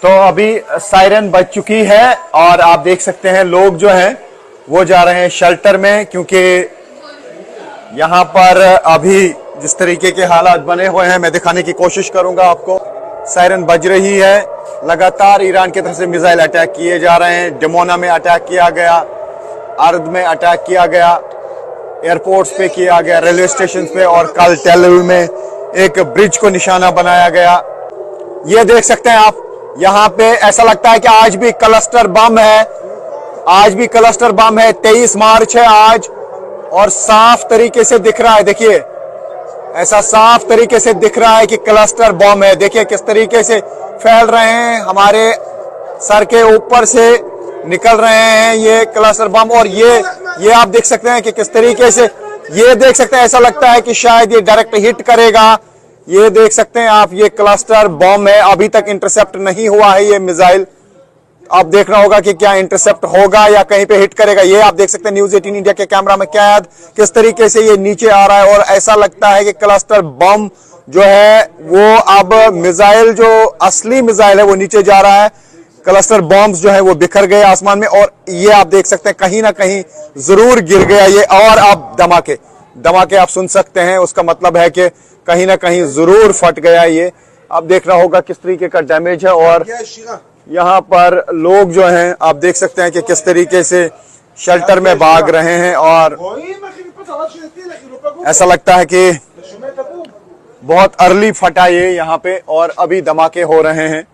तो अभी सायरन बज चुकी है और आप देख सकते हैं लोग जो हैं वो जा रहे हैं शेल्टर में, क्योंकि यहाँ पर अभी जिस तरीके के हालात बने हुए हैं मैं दिखाने की कोशिश करूंगा आपको। सायरन बज रही है, लगातार ईरान की तरफ से मिसाइल अटैक किए जा रहे हैं। डिमोना में अटैक किया गया, अर्द में अटैक किया गया, एयरपोर्ट्स पे किया गया, रेलवे स्टेशन पे, और कल टेल अवीव में एक ब्रिज को निशाना बनाया गया। ये देख सकते हैं आप, यहाँ पे ऐसा लगता है कि आज भी क्लस्टर बम है, आज भी क्लस्टर बम है। 23 मार्च है आज और साफ तरीके से दिख रहा है, देखिए ऐसा साफ तरीके से दिख रहा है कि क्लस्टर बम है। देखिए किस तरीके से फैल रहे हैं, हमारे सर के ऊपर से निकल रहे हैं ये क्लस्टर बम। और ये आप देख सकते हैं कि किस तरीके से, ये देख सकते हैं ऐसा लगता है कि शायद ये डायरेक्ट हिट करेगा। ये देख सकते हैं आप, ये क्लस्टर बम है, अभी तक इंटरसेप्ट नहीं हुआ है ये मिसाइल। आप देखना होगा कि क्या इंटरसेप्ट होगा या कहीं पे हिट करेगा। ये आप देख सकते हैं न्यूज़ 18 इंडिया के कैमरा में कैद किस तरीके से ये नीचे आ रहा है, और ऐसा लगता है कि क्लस्टर बम जो है वो अब मिसाइल, जो असली मिसाइल है वो नीचे जा रहा है। क्लस्टर बॉम्ब्स जो है वो बिखर गए आसमान में, और ये आप देख सकते हैं कहीं ना कहीं जरूर गिर गया ये। और आप धमाके आप सुन सकते हैं, उसका मतलब है कि कहीं ना कहीं जरूर फट गया ये। आप देखना होगा किस तरीके का डैमेज है। और यहाँ पर लोग जो हैं आप देख सकते हैं कि किस तरीके से शेल्टर में भाग रहे हैं, और ऐसा लगता है कि बहुत अर्ली फटा ये यहाँ पे, और अभी धमाके हो रहे हैं।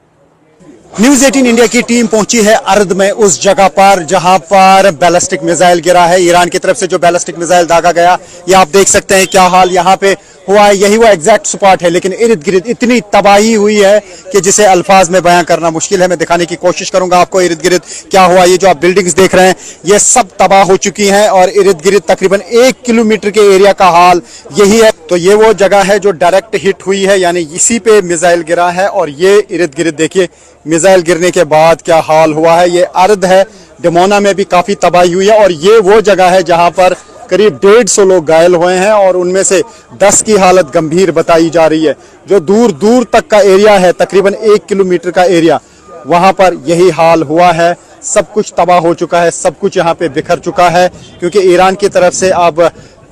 न्यूज़ 18 इंडिया की टीम पहुंची है अर्द में, उस जगह पर जहां पर बैलिस्टिक मिसाइल गिरा है। ईरान की तरफ से जो बैलिस्टिक मिसाइल दागा गया, ये आप देख सकते हैं क्या हाल यहाँ पे हुआ है। यही वो एग्जैक्ट स्पॉट है, लेकिन इर्द गिर्द इतनी तबाही हुई है कि जिसे अल्फाज में बयां करना मुश्किल है। मैं दिखाने की कोशिश करूंगा आपको इर्द गिर्द क्या हुआ। ये जो आप बिल्डिंग्स देख रहे हैं ये सब तबाह हो चुकी हैं, और इर्द गिर्द तकरीबन 1 किलोमीटर के एरिया का हाल यही है। तो ये वो जगह है जो डायरेक्ट हिट हुई है, यानी इसी पे मिसाइल गिरा है। और ये इर्द गिर्द देखिए मिसाइल गिरने के बाद क्या हाल हुआ है। ये अर्द है, डिमोना में भी काफी तबाही हुई है, और ये वो जगह है जहां पर करीब 150 लोग घायल हुए हैं, और उनमें से 10 की हालत गंभीर बताई जा रही है। जो दूर दूर तक का एरिया है, तकरीबन 1 किलोमीटर का एरिया, वहां पर यही हाल हुआ है। सब कुछ तबाह हो चुका है, सब कुछ यहाँ पे बिखर चुका है, क्योंकि ईरान की तरफ से अब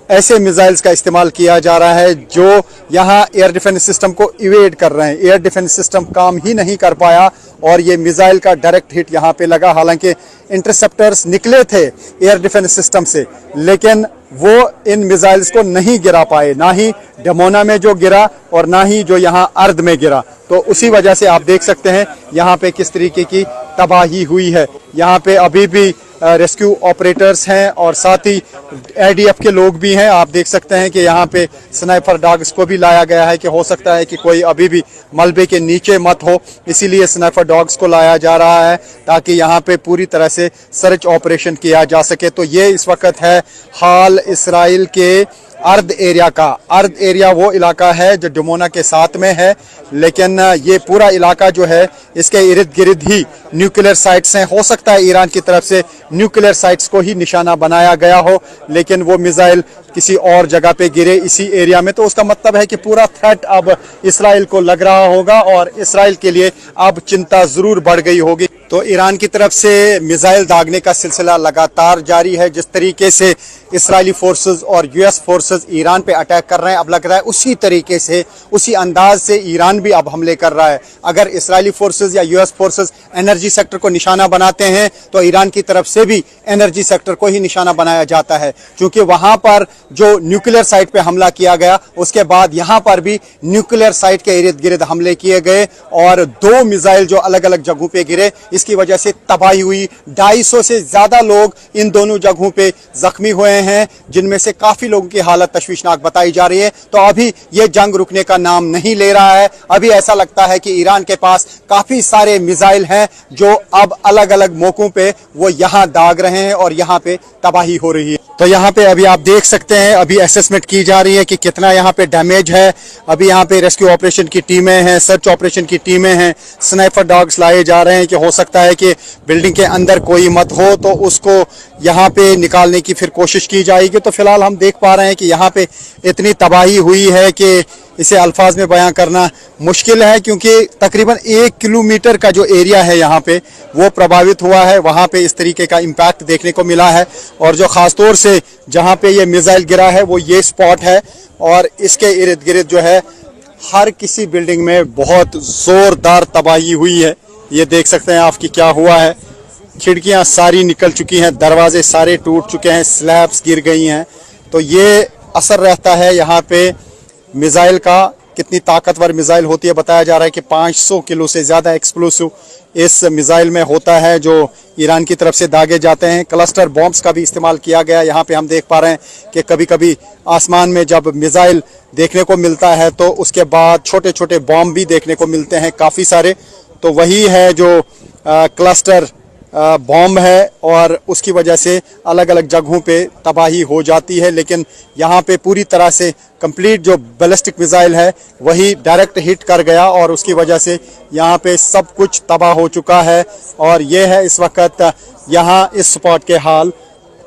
ऐसे मिसाइल्स का इस्तेमाल किया जा रहा है जो यहाँ एयर डिफेंस सिस्टम को इवेड कर रहे हैं। एयर डिफेंस सिस्टम काम ही नहीं कर पाया, और ये मिसाइल का डायरेक्ट हिट यहाँ पे लगा। हालांकि इंटरसेप्टर्स निकले थे एयर डिफेंस सिस्टम से, लेकिन वो इन मिसाइल्स को नहीं गिरा पाए, ना ही डिमोना में जो गिरा और ना ही जो यहाँ अर्द में गिरा। तो उसी वजह से आप देख सकते हैं यहाँ पे किस तरीके की तबाही हुई है। यहाँ पे अभी भी रेस्क्यू ऑपरेटर्स हैं, और साथ ही ADF के लोग भी हैं। आप देख सकते हैं कि यहाँ पे स्नाइपर डॉग्स को भी लाया गया है, कि हो सकता है कि कोई अभी भी मलबे के नीचे मत हो, इसीलिए स्नाइपर डॉग्स को लाया जा रहा है ताकि यहाँ पे पूरी तरह से सर्च ऑपरेशन किया जा सके। तो ये इस वक्त है हाल इसराइल के अर्द एरिया का। अर्द एरिया वो इलाका है जो डिमोना के साथ में है, लेकिन ये पूरा इलाका जो है इसके इर्द गिर्द ही न्यूक्लियर साइट्स हैं। हो सकता है ईरान की तरफ से न्यूक्लियर साइट्स को ही निशाना बनाया गया हो, लेकिन वो मिसाइल किसी और जगह पे गिरे इसी एरिया में। तो उसका मतलब है कि पूरा थ्रेट अब इसराइल को लग रहा होगा, और इसराइल के लिए अब चिंता जरूर बढ़ गई होगी। तो ईरान की तरफ से मिसाइल दागने का सिलसिला लगातार जारी है। जिस तरीके से इसराइली फोर्सेस और US फोर्सेस ईरान पे अटैक कर रहे हैं, अब लग रहा है उसी तरीके से, उसी अंदाज से ईरान भी अब हमले कर रहा है। अगर इसराइली फोर्सेस या US फोर्सेस एनर्जी सेक्टर को निशाना बनाते हैं, तो ईरान की तरफ से भी एनर्जी सेक्टर को ही निशाना बनाया जाता है, क्योंकि वहां पर जो न्यूक्लियर साइट पे हमला किया गया, उसके बाद यहां पर भी न्यूक्लियर साइट के इर्द गिर्द हमले किए गए, और 2 मिसाइल जो अलग अलग जगहों पे गिरे, इसकी वजह से तबाही हुई। 250 से ज्यादा लोग इन दोनों जगहों पे जख्मी हुए हैं, जिनमें से काफी लोगों की हालत तशवीशनाक बताई जा रही है। तो अभी ये जंग रुकने का नाम नहीं ले रहा है। अभी ऐसा लगता है कि ईरान के पास काफी सारे मिसाइल हैं जो अब अलग अलग मौकों पे वो यहाँ दाग रहे हैं, और यहाँ पे तबाही हो रही है। तो यहाँ पे अभी आप देख सकते हैं, अभी असेसमेंट की जा रही है कि कितना यहाँ पे डैमेज है। अभी यहाँ पे रेस्क्यू ऑपरेशन की टीमें हैं, सर्च ऑपरेशन की टीमें हैं, स्नाइपर डॉग्स लाए जा रहे हैं कि हो सकता है कि बिल्डिंग के अंदर कोई मत हो तो उसको यहाँ पे निकालने की फिर कोशिश की जाएगी। तो फिलहाल हम देख पा रहे हैं कि यहाँ पे इतनी तबाही हुई है कि इसे अल्फाज में बयां करना मुश्किल है, क्योंकि तकरीबन 1 किलोमीटर का जो एरिया है यहाँ पे वो प्रभावित हुआ है। वहाँ पे इस तरीके का इम्पैक्ट देखने को मिला है, और जो ख़ास तौर से जहाँ पे ये मिसाइल गिरा है वो ये स्पॉट है, और इसके इर्द गिर्द जो है हर किसी बिल्डिंग में बहुत ज़ोरदार तबाही हुई है। ये देख सकते हैं आप कि क्या हुआ है। खिड़कियाँ सारी निकल चुकी हैं, दरवाजे सारे टूट चुके हैं, स्लैब्स गिर गई हैं। तो ये असर रहता है यहाँ पे मिसाइल का, कितनी ताकतवर मिसाइल होती है। बताया जा रहा है कि 500 किलो से ज़्यादा एक्सप्लोसिव इस मिसाइल में होता है जो ईरान की तरफ से दागे जाते हैं। क्लस्टर बॉम्ब्स का भी इस्तेमाल किया गया। यहाँ पे हम देख पा रहे हैं कि कभी कभी आसमान में जब मिसाइल देखने को मिलता है तो उसके बाद छोटे छोटे बॉम्ब भी देखने को मिलते हैं काफ़ी सारे। तो वही है जो क्लस्टर बॉम्ब है, और उसकी वजह से अलग अलग जगहों पे तबाही हो जाती है। लेकिन यहाँ पे पूरी तरह से कंप्लीट जो बैलिस्टिक मिसाइल है वही डायरेक्ट हिट कर गया, और उसकी वजह से यहाँ पे सब कुछ तबाह हो चुका है। और ये है इस वक्त यहाँ इस स्पॉट के हाल।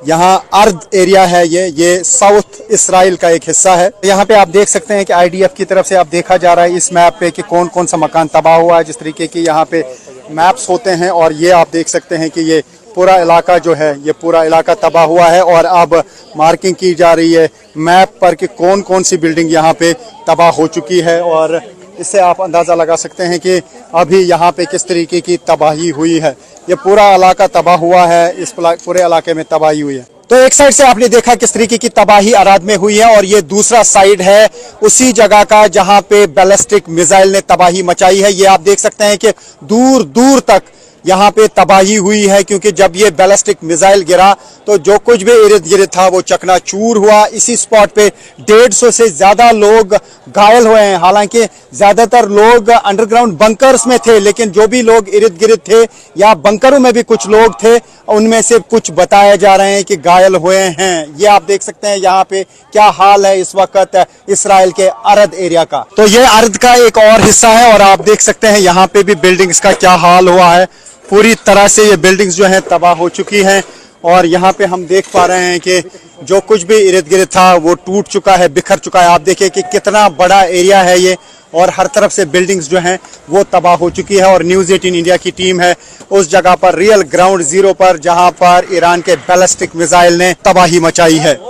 यहाँ अर्द एरिया है, ये साउथ इसराइल का एक हिस्सा है। यहाँ पे आप देख सकते हैं कि IDF की तरफ से आप देखा जा रहा है इस मैप पे कि कौन कौन सा मकान तबाह हुआ है। जिस तरीके की यहाँ पे मैप्स होते हैं, और ये आप देख सकते हैं कि ये पूरा इलाका जो है, ये पूरा इलाका तबाह हुआ है। और अब मार्किंग की जा रही है मैप पर कि कौन कौन सी बिल्डिंग यहाँ पे तबाह हो चुकी है, और इससे आप अंदाज़ा लगा सकते हैं कि अभी यहाँ पे किस तरीके की तबाही हुई है। ये पूरा इलाका तबाह हुआ है, इस पूरे इलाके में तबाही हुई है। तो एक साइड से आपने देखा किस तरीके की तबाही अराद में हुई है, और ये दूसरा साइड है उसी जगह का जहां पे बैलिस्टिक मिसाइल ने तबाही मचाई है। ये आप देख सकते हैं कि दूर दूर तक यहाँ पे तबाही हुई है, क्योंकि जब ये बैलिस्टिक मिसाइल गिरा तो जो कुछ भी इर्द गिर्द था वो चकनाचूर हुआ। इसी स्पॉट पे 150 से ज़्यादा लोग घायल हुए हैं। हालांकि ज़्यादातर लोग अंडरग्राउंड बंकर्स में थे, लेकिन जो भी लोग इर्द गिर्द थे या बंकरों में भी कुछ लोग थे, उनमें से कुछ बताए जा रहे हैं कि घायल हुए हैं। ये आप देख सकते हैं यहाँ पे क्या हाल है इस वक्त इसराइल के अर्द एरिया का। तो ये अर्द का एक और हिस्सा है, और आप देख सकते हैं यहाँ पे भी बिल्डिंग्स का क्या हाल हुआ है। पूरी तरह से ये बिल्डिंग्स जो हैं तबाह हो चुकी हैं, और यहाँ पे हम देख पा रहे हैं कि जो कुछ भी इर्द गिर्द था वो टूट चुका है, बिखर चुका है। आप देखिए कि कितना बड़ा एरिया है ये, और हर तरफ से बिल्डिंग्स जो हैं वो तबाह हो चुकी है। और न्यूज़ 18 इंडिया की टीम है उस जगह पर, रियल ग्राउंड जीरो पर, जहां पर ईरान के बैलिस्टिक मिसाइल ने तबाही मचाई है।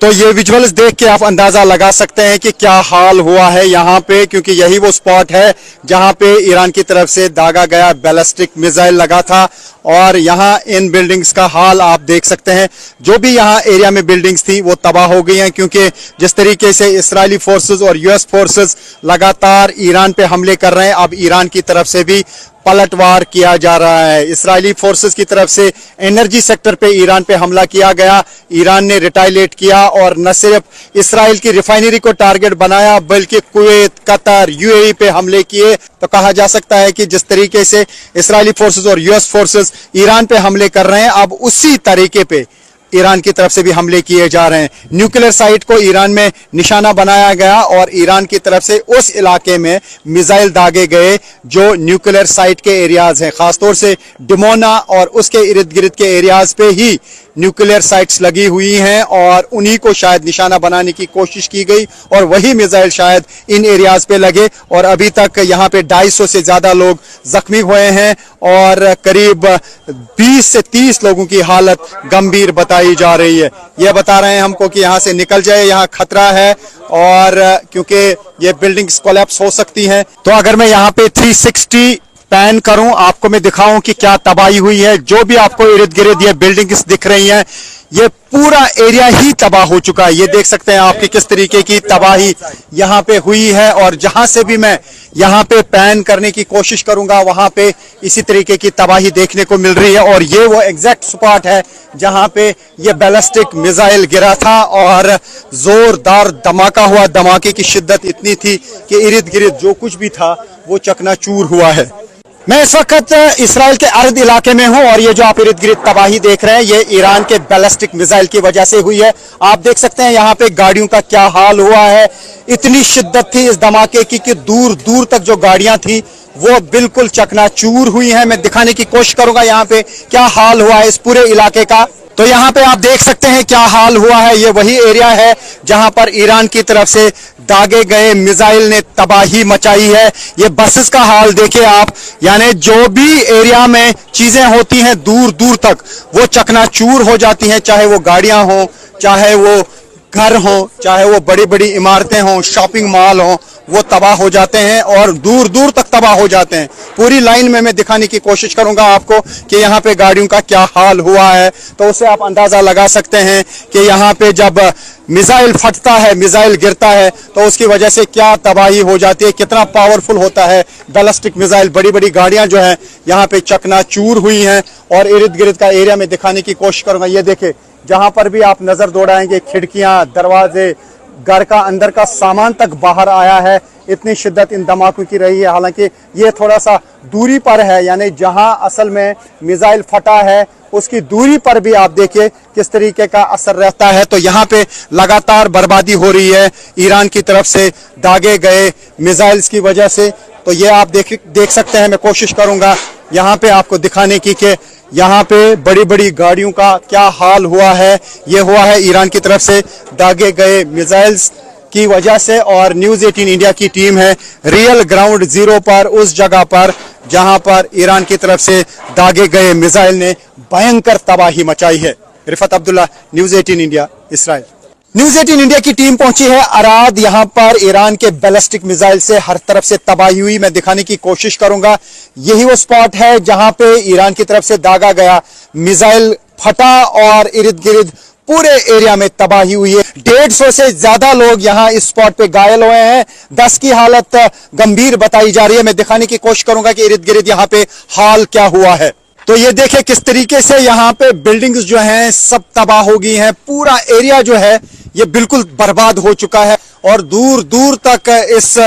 तो ये विजुअल्स देख के आप अंदाजा लगा सकते हैं कि क्या हाल हुआ है यहाँ पे, क्योंकि यही वो स्पॉट है जहाँ पे ईरान की तरफ से दागा गया बैलिस्टिक मिसाइल लगा था। और यहाँ इन बिल्डिंग्स का हाल आप देख सकते हैं। जो भी यहाँ एरिया में बिल्डिंग्स थी वो तबाह हो गई हैं, क्योंकि जिस तरीके से इजरायली फोर्सेस और US फोर्सेस लगातार ईरान पे हमले कर रहे हैं, अब ईरान की तरफ से भी पलटवार किया जा रहा है। इजरायली फोर्सेस की तरफ से एनर्जी सेक्टर पे ईरान पे हमला किया गया, ईरान ने रिटाइलेट किया, और न सिर्फ इसराइल की रिफाइनरी को टारगेट बनाया बल्कि कुवैत, कतर, UAE पे हमले किए। तो कहा जा सकता है कि जिस तरीके से इजरायली फोर्सेस और US फोर्सेस ईरान पे हमले कर रहे हैं, अब उसी तरीके पे ईरान की तरफ से भी हमले किए जा रहे हैं। न्यूक्लियर साइट को ईरान में निशाना बनाया गया, और ईरान की तरफ से उस इलाके में मिसाइल दागे गए जो न्यूक्लियर साइट के एरियाज हैं। खासतौर से डिमोना और उसके इर्द गिर्द के एरियाज पे ही न्यूक्लियर साइट्स लगी हुई हैं, और उन्हीं को शायद निशाना बनाने की कोशिश की गई, और वही मिसाइल शायद इन एरियाज पे लगे। और अभी तक यहाँ पे 250 से ज़्यादा लोग जख्मी हुए हैं, और करीब 20 से 30 लोगों की हालत गंभीर बताई जा रही है। ये बता रहे हैं हमको कि यहाँ से निकल जाए, यहाँ खतरा है, और क्योंकि ये बिल्डिंग्स कोलैप्स हो सकती हैं। तो अगर मैं यहाँ पे 360 पैन करूं, आपको मैं दिखाऊं कि क्या तबाही हुई है। जो भी आपको इर्द गिर्द ये बिल्डिंग्स दिख रही हैं, ये पूरा एरिया ही तबाह हो चुका है। ये देख सकते हैं आपकी किस तरीके की तबाही यहाँ पे हुई है, और जहां से भी मैं यहाँ पे पैन करने की कोशिश करूंगा वहां पे इसी तरीके की तबाही देखने को मिल रही है। और ये वो एग्जैक्ट स्पॉट है जहां पे ये बैलिस्टिक मिसाइल गिरा था, और जोरदार धमाका हुआ। धमाके की शिद्दत इतनी थी कि इर्द गिर्द जो कुछ भी था वो चकनाचूर हुआ है। मैं इस वक्त इसराइल के अर्द इलाके में हूं, और ये जो आप इर्द गिर्द तबाही देख रहे हैं ये ईरान के बैलिस्टिक मिसाइल की वजह से हुई है। आप देख सकते हैं यहाँ पे गाड़ियों का क्या हाल हुआ है। इतनी शिद्दत थी इस धमाके की कि दूर दूर तक जो गाड़ियां थी वो बिल्कुल चकनाचूर हुई हैं। मैं दिखाने की कोशिश करूंगा यहाँ पे क्या हाल हुआ है इस पूरे इलाके का। तो यहाँ पे आप देख सकते हैं क्या हाल हुआ है। ये वही एरिया है जहां पर ईरान की तरफ से दागे गए मिसाइल ने तबाही मचाई है। ये बसेस का हाल देखिए आप, यानी जो भी एरिया में चीजें होती हैं दूर दूर तक वो चकनाचूर हो जाती हैं, चाहे वो गाड़ियां हो, चाहे वो घर हो, चाहे वो बड़ी बड़ी इमारतें हों, शॉपिंग मॉल हो, वो तबाह हो जाते हैं और दूर दूर तक तबाह हो जाते हैं। पूरी लाइन में मैं दिखाने की कोशिश करूंगा आपको कि यहाँ पे गाड़ियों का क्या हाल हुआ है, तो उससे आप अंदाजा लगा सकते हैं कि यहाँ पे जब मिसाइल फटता है, मिसाइल गिरता है, तो उसकी वजह से क्या तबाही हो जाती है, कितना पावरफुल होता है बैलिस्टिक मिसाइल। बड़ी बड़ी गाड़ियां जो हैं यहाँ पे चकनाचूर हुई हैं और इर्द गिर्द का एरिया में दिखाने की कोशिश करूंगा। ये देखे, जहां पर भी आप नजर दौड़ाएंगे, खिड़कियां, दरवाजे, घर का अंदर का सामान तक बाहर आया है। इतनी शिद्दत इन धमाकों की रही है। हालांकि ये थोड़ा सा दूरी पर है, यानी जहां असल में मिसाइल फटा है उसकी दूरी पर भी आप देखिए किस तरीके का असर रहता है। तो यहाँ पे लगातार बर्बादी हो रही है ईरान की तरफ से दागे गए मिसाइल्स की वजह से। तो ये आप देख सकते हैं। मैं कोशिश करूंगा यहाँ पे आपको दिखाने की कि यहाँ पे बड़ी बड़ी गाड़ियों का क्या हाल हुआ है। ये हुआ है ईरान की तरफ से दागे गए मिसाइल्स की वजह से। और न्यूज़ 18 इंडिया की टीम है रियल ग्राउंड जीरो पर, उस जगह पर जहां पर ईरान की तरफ से दागे गए मिसाइल ने भयंकर तबाही मचाई है। Rifat Abdullah, news 18 India, Israel. News 18 India की टीम पहुंची है अराद। यहां पर ईरान के बैलिस्टिक मिसाइल से हर तरफ से तबाही हुई, मैं दिखाने की कोशिश करूंगा। यही वो स्पॉट है जहां पे ईरान की तरफ से दागा गया मिसाइल फटा और इर्द गिर्द पूरे एरिया में तबाही हुई है। 150 से ज्यादा लोग यहां इस स्पॉट पे घायल हुए हैं। 10 की हालत गंभीर बताई जा रही है। मैं दिखाने की कोशिश करूंगा कि इर्द गिर्द यहां पे हाल क्या हुआ है। तो ये देखिए किस तरीके से यहाँ पे बिल्डिंग्स जो हैं सब तबाह हो गई हैं। पूरा एरिया जो है ये बिल्कुल बर्बाद हो चुका है और दूर दूर तक इस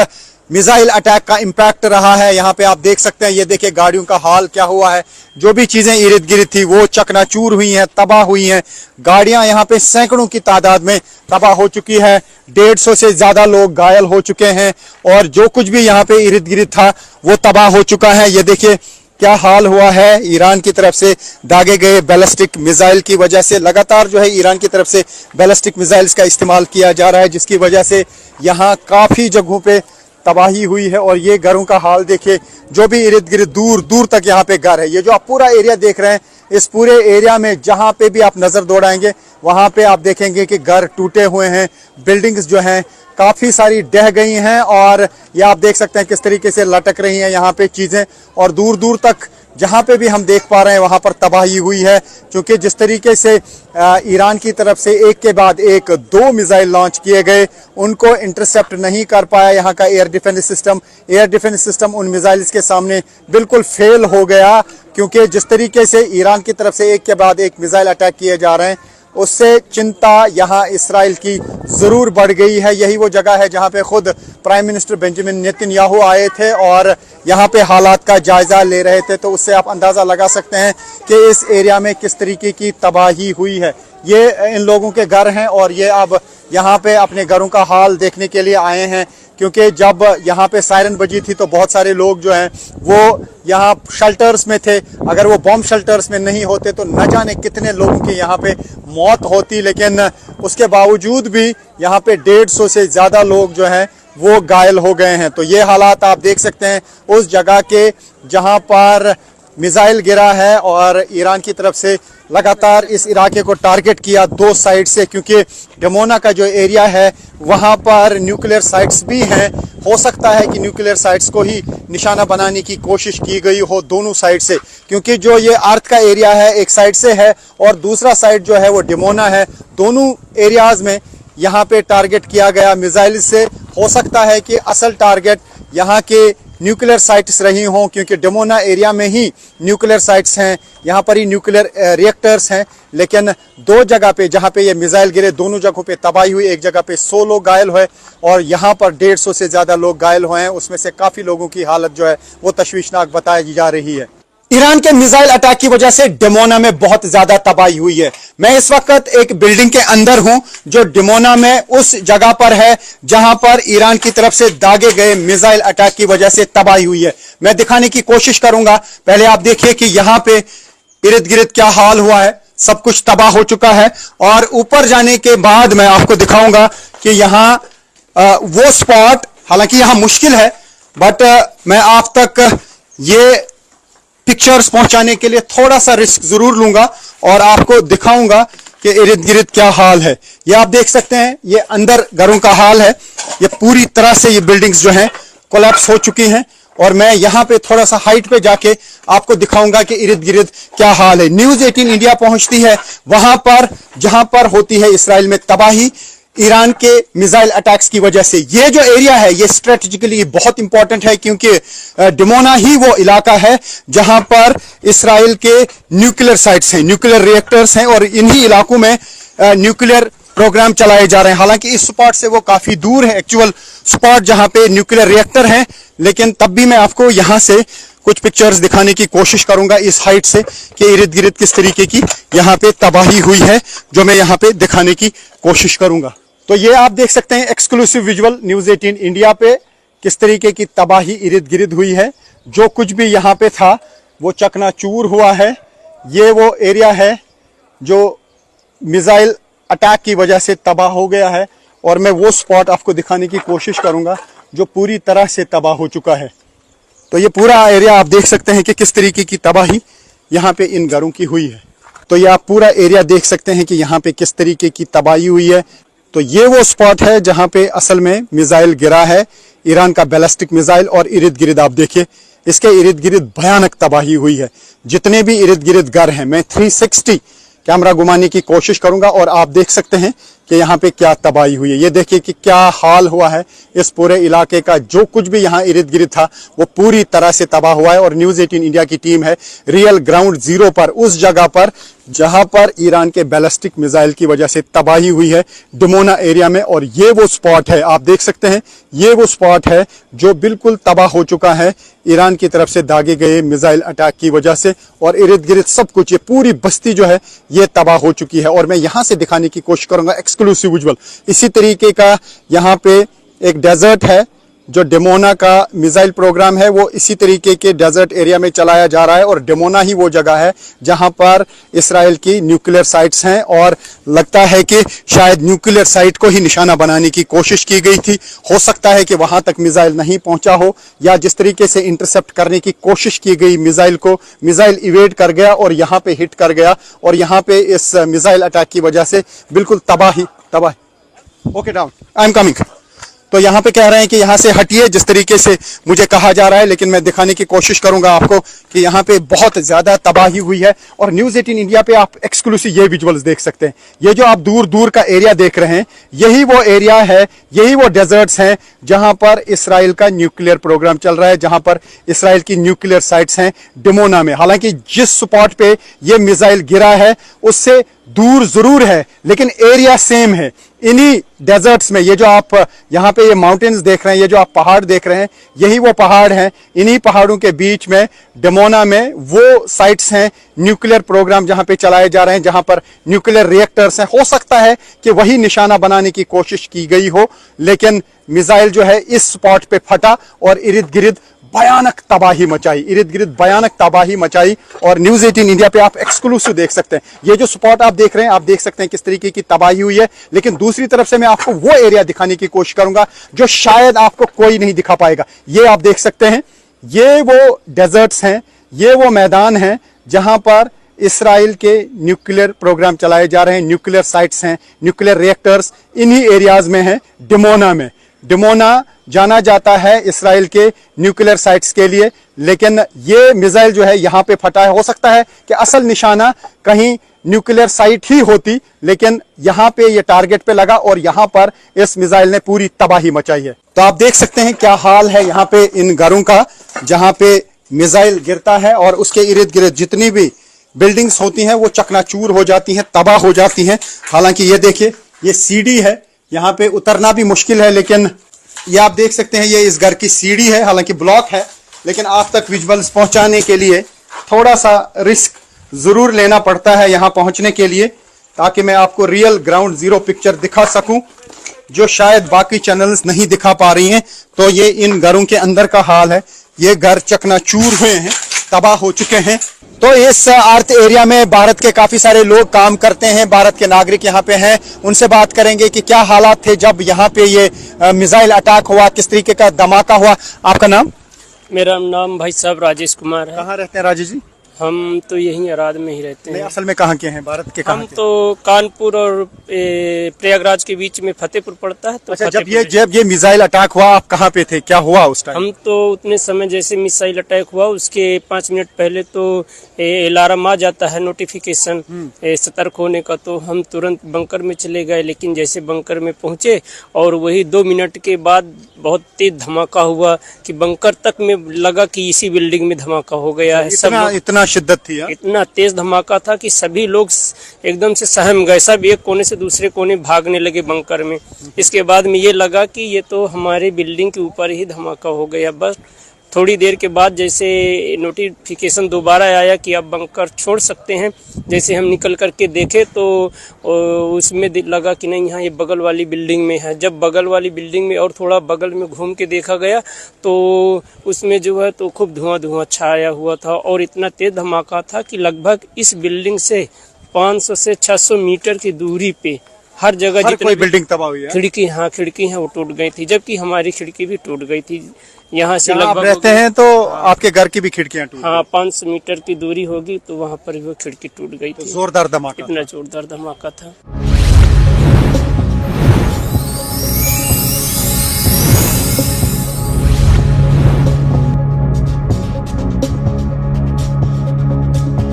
मिसाइल अटैक का इंपैक्ट रहा है। यहाँ पे आप देख सकते हैं, ये देखिए गाड़ियों का हाल क्या हुआ है। जो भी चीजें इर्द गिर्द थी वो चकनाचूर हुई हैं, तबाह हुई हैं। गाड़ियां यहाँ पे सैकड़ों की तादाद में तबाह हो चुकी है। 150 से ज्यादा लोग घायल हो चुके हैं और जो कुछ भी यहाँ पे इर्द गिर्द था वो तबाह हो चुका है। ये देखिए क्या हाल हुआ है ईरान की तरफ से दागे गए बैलिस्टिक मिसाइल की वजह से। लगातार जो है ईरान की तरफ से बैलिस्टिक मिसाइल्स का इस्तेमाल किया जा रहा है, जिसकी वजह से यहाँ काफी जगहों पे तबाही हुई है। और ये घरों का हाल देखिए, जो भी इर्द गिर्द दूर दूर तक यहाँ पे घर है। ये जो आप पूरा एरिया देख रहे हैं, इस पूरे एरिया में जहाँ पे भी आप नजर दौड़ाएंगे वहां पे आप देखेंगे कि घर टूटे हुए हैं, बिल्डिंग्स जो हैं काफी सारी ढह गई हैं और ये आप देख सकते हैं किस तरीके से लटक रही हैं यहाँ पे चीजें। और दूर दूर तक जहाँ पे भी हम देख पा रहे हैं वहां पर तबाही हुई है, क्योंकि जिस तरीके से ईरान की तरफ से एक के बाद एक 2 मिसाइल लॉन्च किए गए, उनको इंटरसेप्ट नहीं कर पाया यहाँ का air defence system. Air defence system उन मिसाइल्स के सामने बिल्कुल फेल हो गया, क्योंकि जिस तरीके से ईरान की तरफ से एक के बाद एक मिसाइल अटैक किए जा रहे हैं, उससे चिंता यहाँ इसराइल की जरूर बढ़ गई है। यही वो जगह है जहाँ पे खुद प्राइम मिनिस्टर बेंजामिन नेतन्याहू आए थे और यहाँ पे हालात का जायजा ले रहे थे। तो उससे आप अंदाजा लगा सकते हैं कि इस एरिया में किस तरीके की तबाही हुई है। ये इन लोगों के घर हैं और ये अब यहाँ पे अपने घरों का हाल देखने के लिए आए हैं, क्योंकि जब यहाँ पे सायरन बजी थी तो बहुत सारे लोग जो हैं वो यहाँ शेल्टर्स में थे। अगर वो बॉम्ब शेल्टर्स में नहीं होते तो न जाने कितने लोगों की यहाँ पे मौत होती, लेकिन उसके बावजूद भी यहाँ पे 150 से ज़्यादा लोग जो हैं वो घायल हो गए हैं। तो ये हालात आप देख सकते हैं उस जगह के जहाँ पर मिसाइल गिरा है और ईरान की तरफ से लगातार इस इलाके को टारगेट किया 2 साइड से, क्योंकि डमोना का जो एरिया है वहां पर न्यूक्लियर साइट्स भी हैं। हो सकता है कि न्यूक्लियर साइट्स को ही निशाना बनाने की कोशिश की गई हो दोनों साइड से, क्योंकि जो ये अर्थ का एरिया है एक साइड से है और दूसरा साइड जो है वो डमोना है। दोनों एरियाज में यहाँ पे टारगेट किया गया मिसाइल से। हो सकता है कि असल टारगेट यहाँ के न्यूक्लियर साइट्स रही हों, क्योंकि डमोना एरिया में ही न्यूक्लियर साइट्स हैं, यहाँ पर ही न्यूक्लियर रिएक्टर्स हैं। लेकिन 2 जगह पे जहाँ पे ये मिसाइल गिरे, दोनों जगहों पे तबाही हुई। एक जगह पे 100 लोग घायल हुए और यहाँ पर 150 से ज़्यादा लोग घायल हुए हैं। उसमें से काफ़ी लोगों की हालत जो है वो तशवीशनाक बताई जा रही है। ईरान के मिसाइल अटैक की वजह से डमोना में बहुत ज्यादा तबाही हुई है। मैं इस वक्त एक बिल्डिंग के अंदर हूं जो डमोना में उस जगह पर है जहां पर ईरान की तरफ से दागे गए मिसाइल अटैक की वजह से तबाही हुई है। मैं दिखाने की कोशिश करूंगा। पहले आप देखिए कि यहां पे इर्द गिर्द क्या हाल हुआ है। सब कुछ तबाह हो चुका है। और ऊपर जाने के बाद मैं आपको दिखाऊंगा कि यहां वो स्पॉट, हालांकि यहां मुश्किल है, बट मैं आप तक ये पिक्चर्स पहुंचाने के लिए थोड़ा सा रिस्क जरूर लूंगा और आपको दिखाऊंगा कि इर्द गिर्द क्या हाल है। ये आप देख सकते हैं, ये अंदर घरों का हाल है। ये पूरी तरह से ये बिल्डिंग्स जो हैं कोलैप्स हो चुकी हैं और मैं यहां पे थोड़ा सा हाइट पे जाके आपको दिखाऊंगा कि इर्द गिर्द क्या हाल है। न्यूज़ 18 इंडिया पहुंचती है वहां पर जहां पर होती है इसराइल में तबाही ईरान के मिसाइल अटैक्स की वजह से। ये जो एरिया है ये स्ट्रेटेजिकली बहुत इंपॉर्टेंट है क्योंकि डिमोना ही वो इलाका है जहां पर इसराइल के न्यूक्लियर साइट्स हैं, न्यूक्लियर रिएक्टर्स हैं और इन्हीं इलाकों में न्यूक्लियर प्रोग्राम चलाए जा रहे हैं। हालांकि इस स्पॉट से वो काफी दूर है एक्चुअल स्पॉट जहां पे न्यूक्लियर रिएक्टर हैं, लेकिन तब भी मैं आपको यहां से कुछ पिक्चर्स दिखाने की कोशिश करूंगा इस हाइट से कि इर्द गिर्द किस तरीके की यहां पे तबाही हुई है, जो मैं यहां पे दिखाने की कोशिश करूंगा। तो ये आप देख सकते हैं एक्सक्लूसिव विजुअल न्यूज़ 18 इंडिया पे किस तरीके की तबाही इर्द गिर्द हुई है। जो कुछ भी यहां पे था वो चकनाचूर हुआ है। ये वो एरिया है जो मिसाइल अटैक की वजह से तबाह हो गया है और मैं वो स्पॉट आपको दिखाने की कोशिश करूंगा जो पूरी तरह से तबाह हो चुका है। तो ये पूरा एरिया आप देख सकते हैं कि किस तरीके की तबाही यहाँ पे इन घरों की हुई है। तो ये आप पूरा एरिया देख सकते हैं कि यहाँ पे किस तरीके की तबाही हुई है। तो ये वो स्पॉट है जहाँ पे असल में मिसाइल गिरा है, ईरान का बैलिस्टिक मिसाइल, और इर्द गिर्द आप देखिए इसके इर्द गिर्द भयानक तबाही हुई है। जितने भी इर्द गिर्द घर हैं, मैं 360 कैमरा घुमाने की कोशिश करूंगा और आप देख सकते हैं कि यहाँ पे क्या तबाही हुई है। ये देखिए कि क्या हाल हुआ है इस पूरे इलाके का। जो कुछ भी यहाँ इर्द गिर्द था वो पूरी तरह से तबाह हुआ है और न्यूज़ 18 इंडिया की टीम है रियल ग्राउंड जीरो पर, उस जगह पर जहां पर ईरान के बैलिस्टिक मिसाइल की वजह से तबाही हुई है, डिमोना एरिया में। और ये वो स्पॉट है, आप देख सकते हैं, ये वो स्पॉट है जो बिल्कुल तबाह हो चुका है ईरान की तरफ से दागे गए मिसाइल अटैक की वजह से। और इर्द गिर्द सब कुछ, ये पूरी बस्ती जो है ये तबाह हो चुकी है। और मैं यहां से दिखाने की कोशिश करूंगा एक्सक्लूसिव विजुअल। इसी तरीके का यहाँ पे एक डेजर्ट है, जो डिमोना का मिसाइल प्रोग्राम है वो इसी तरीके के डेजर्ट एरिया में चलाया जा रहा है। और डिमोना ही वो जगह है जहां पर इसराइल की न्यूक्लियर साइट्स हैं और लगता है कि शायद न्यूक्लियर साइट को ही निशाना बनाने की कोशिश की गई थी। हो सकता है कि वहां तक मिसाइल नहीं पहुंचा हो, या जिस तरीके से इंटरसेप्ट करने की कोशिश की गई मिसाइल को, मिसाइल इवेड कर गया और यहां पे हिट कर गया और यहां पे इस मिसाइल अटैक की वजह से बिल्कुल तबाही। Okay down, I am coming. तो यहाँ पे कह रहे हैं कि यहाँ से हटिए, जिस तरीके से मुझे कहा जा रहा है, लेकिन मैं दिखाने की कोशिश करूंगा आपको कि यहाँ पे बहुत ज्यादा तबाही हुई है। और न्यूज़ 18 इंडिया पे आप एक्सक्लूसिव ये विजुअल्स देख सकते हैं। ये जो आप दूर दूर का एरिया देख रहे हैं, यही वो एरिया है, यही वो डेजर्ट्स हैं जहां पर इसराइल का न्यूक्लियर प्रोग्राम चल रहा है, जहां पर इसराइल की न्यूक्लियर साइट्स हैं डिमोना में। हालांकि जिस स्पॉट पे ये मिसाइल गिरा है उससे दूर जरूर है, लेकिन एरिया सेम है। इन्हीं डेजर्ट्स में, ये जो आप यहाँ पे ये माउंटेन्स देख रहे हैं, ये जो आप पहाड़ देख रहे हैं, यही वो पहाड़ हैं। इन्हीं पहाड़ों के बीच में डिमोना में वो साइट्स हैं, न्यूक्लियर प्रोग्राम जहां पे चलाए जा रहे हैं, जहां पर न्यूक्लियर रिएक्टर्स हैं। हो सकता है कि वही निशाना बनाने की कोशिश की गई हो, लेकिन मिसाइल जो है इस स्पॉट पे फटा और इर्द गिर्द भयानक तबाही मचाई, इर्द गिर्द भयानक तबाही मचाई। और न्यूज़ 18 इंडिया पे आप एक्सक्लूसिव देख सकते हैं। ये जो स्पॉट आप देख रहे हैं, आप देख सकते हैं किस तरीके की तबाही हुई है। लेकिन दूसरी तरफ से मैं आपको वो एरिया दिखाने की कोशिश करूंगा जो शायद आपको कोई नहीं दिखा पाएगा। ये आप देख सकते हैं, ये वो डेजर्ट्स हैं, ये वो मैदान हैं जहां पर इसराइल के न्यूक्लियर प्रोग्राम चलाए जा रहे हैं, न्यूक्लियर साइट्स हैं, न्यूक्लियर रिएक्टर्स इन्हीं एरियाज में हैं डिमोना में। डिमोना जाना जाता है इसराइल के न्यूक्लियर साइट्स के लिए, लेकिन ये मिसाइल जो है यहां पे फटा है। हो सकता है कि असल निशाना कहीं न्यूक्लियर साइट ही होती, लेकिन यहां पे ये टारगेट पे लगा और यहां पर इस मिसाइल ने पूरी तबाही मचाई है। तो आप देख सकते हैं क्या हाल है यहां पे इन घरों का जहां पे मिसाइल गिरता है और उसके इर्द गिर्द जितनी भी बिल्डिंग्स होती हैं वो चकनाचूर हो जाती हैं, तबाह हो जाती हैं। हालांकि ये देखिए, ये सीढ़ी है, यहाँ पे उतरना भी मुश्किल है, लेकिन ये आप देख सकते हैं ये इस घर की सीढ़ी है। हालांकि ब्लॉक है, लेकिन आप तक विजुअल्स पहुंचाने के लिए थोड़ा सा रिस्क जरूर लेना पड़ता है यहाँ पहुंचने के लिए, ताकि मैं आपको रियल ग्राउंड जीरो पिक्चर दिखा सकूं जो शायद बाकी चैनल्स नहीं दिखा पा रही हैं। तो ये इन घरों के अंदर का हाल है। ये घर चकनाचूर हुए हैं, तबाह हो चुके हैं। तो इस अर्थ एरिया में भारत के काफी सारे लोग काम करते हैं, भारत के नागरिक यहाँ पे हैं। उनसे बात करेंगे कि क्या हालात थे जब यहाँ पे ये मिसाइल अटैक हुआ, किस तरीके का धमाका हुआ। आपका नाम? मेरा नाम भाई साहब राजेश कुमार है। कहाँ रहते हैं राजेश जी? हम तो यहीं अराद में ही रहते हैं। असल में कहाँ के हैं, भारत के कहाँ हम के? तो कानपुर और प्रयागराज के बीच में फतेहपुर पड़ता है। तो अच्छा, जब ये मिसाइल अटैक हुआ आप कहाँ पे थे, क्या हुआ उस टाइम? हम तो उतने समय जैसे मिसाइल अटैक हुआ उसके 5 मिनट पहले तो अलार्म आ जाता है, नोटिफिकेशन सतर्क होने का, तो हम तुरंत बंकर में चले गए। लेकिन जैसे बंकर में पहुंचे और वही 2 मिनट के बाद बहुत तेज धमाका हुआ कि बंकर तक में लगा कि इसी बिल्डिंग में धमाका हो गया है। इतना शिद्दत थी, इतना तेज धमाका था कि सभी लोग एकदम से सहम गए, सब एक कोने से दूसरे कोने भागने लगे बंकर में। इसके बाद में ये लगा कि ये तो हमारे बिल्डिंग के ऊपर ही धमाका हो गया। बस थोड़ी देर के बाद जैसे नोटिफिकेशन दोबारा आया कि आप बंकर छोड़ सकते हैं, जैसे हम निकल करके देखे तो उसमें लगा कि नहीं, यहाँ ये बगल वाली बिल्डिंग में है। जब बगल वाली बिल्डिंग में और थोड़ा बगल में घूम के देखा गया तो उसमें जो है तो खूब धुआं छाया हुआ था और इतना तेज धमाका था कि लगभग इस बिल्डिंग से 500 से 600 मीटर की दूरी पे हर जगह जितनी बिल्डिंग तबाह हुई है, खिड़की है वो टूट गई थी, जबकि हमारी खिड़की भी टूट गई थी। यहाँ से लगभग आप रहते हैं तो आपके घर की भी खिड़कियां टूट? हाँ, 500 मीटर की दूरी होगी तो वहाँ पर वो खिड़की टूट गई थी। जोरदार धमाका, इतना जोरदार धमाका था।